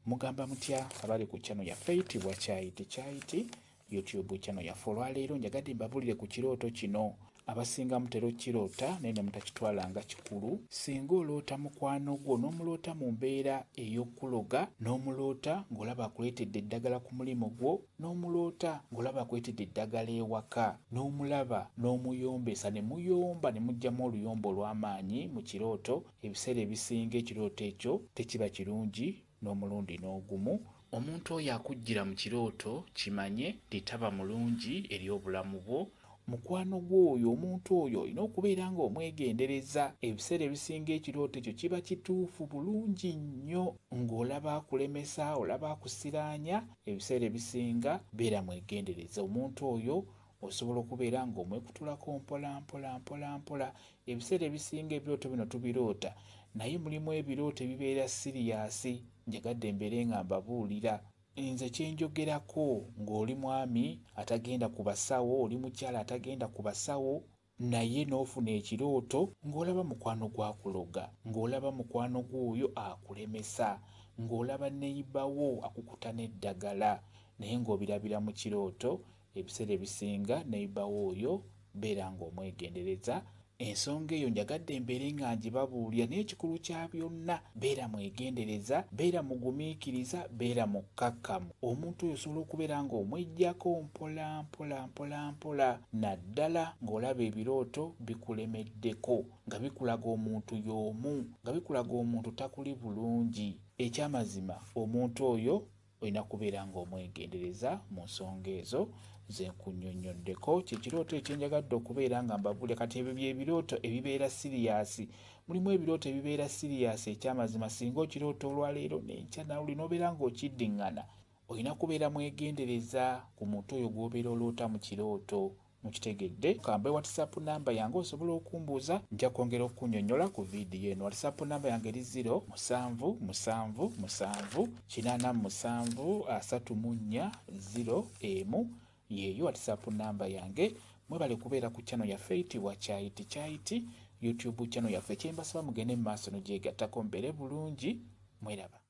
mugamba mutya abali ku channel yaffe eyitibwa Kyayiti YouTube channel yaffe. Olwaleero njagadde mbabulire ku kirooto kino. Abasinga mutera okiroota naye ne mutakitwala nga kikulu. Singa oloota mukwano gwo n'omuloota mu mbeera ey'okuloga, n'omuloota ng'olaba akuleetedde eddagala ku mulimu gwo, n'omuloota ng'olaba akuleetedde eddagala ewaka, n'omulaba n'omuyombesa ne muyomba ne mugyamu oluyombo olw'amaanyi mu kirooto, ebiseera ebisinga ekirooto ekyo tekiba kirungi n'omulundi n'ogumu. Omuntu oyo akujjira mu kirooto kimanye titaba mulungi eri obulamu bwo. Mukwano gw'oyo omuntu oyo olina okubeera ng'omwegendereza. Ebiseera ebisinga ekirooto ekyo kiba kituufu bulungi nnyo, ng'olaba akulemesa, olaba akusiraanya. Ebiseera ebisinga beera mwegendereza. Omuntu oyo osobola okubeera ng'omwekutulako mpola. Ebiseera ebisinga ebirooto bino tubiroota, naye mulimu ebirooto ebibeera siriyasi. Njagadde mbeere nga mbabuulira. Nze kyenjogerako ng'oli mwami atagenda ku basawo, oli mukyala atagenda ku basawo, naye n'ofuna ekirooto ng'olaba mukwano gwakuloga, ng'olaba mukwano gw'oyo akulemesa, ng'olaba neibawo akukuta n'eddagala, naye ng'obirabira mu kirooto. Ebiseera ebisinga neibawo oyo beera ng'omwegendereza. Ensonga eyo njagadde mbeere nga ngibabuulira, naye ekikulu kya byonna beera mwegendereza, beera mugumiikiriza, beera mukkakkamu. Omuntu oyo osobola okubeera ng'omweggyako mpola naddala ng'olaba ebirooto bikulemeddeko, nga bikulaga omuntu y'omu, nga bikulaga omuntu takuli bulungi. Ekyamazima omuntu oyo olina kubeera ng'omwegendereza mu nsonga ezo ze nkunnyonnyonddeko. Kyekirooto ekyenjagadde okubeera nga mbabuulira. Kati ebyo by'ebirooto ebibeera siriyasi. Mulimu ebirooto ebibeera siriyasi. Ekyamazima singa okirooto olwaleero n'enkya nawuli n'obeera ng'okiddiŋŋana, olina kubeera mwegendereza ku muntu oyo gw'obeera oloota mu kirooto. Mukitegedde? Kambe WhatsApp namba yange osobola okumbuuza, nja kwongera okunnyonnyola ku viidiyo eno. WhatsApp namba yange eri 0777873401 yeeyo WhatsApp namba yange. Mwebale kubeera ku channel yaffe eyitibwa Kyayiti YouTube channel yaffe. Kyembasaba mugende mu maaso n'ogyegattako mbeere bulungi. Mweraba.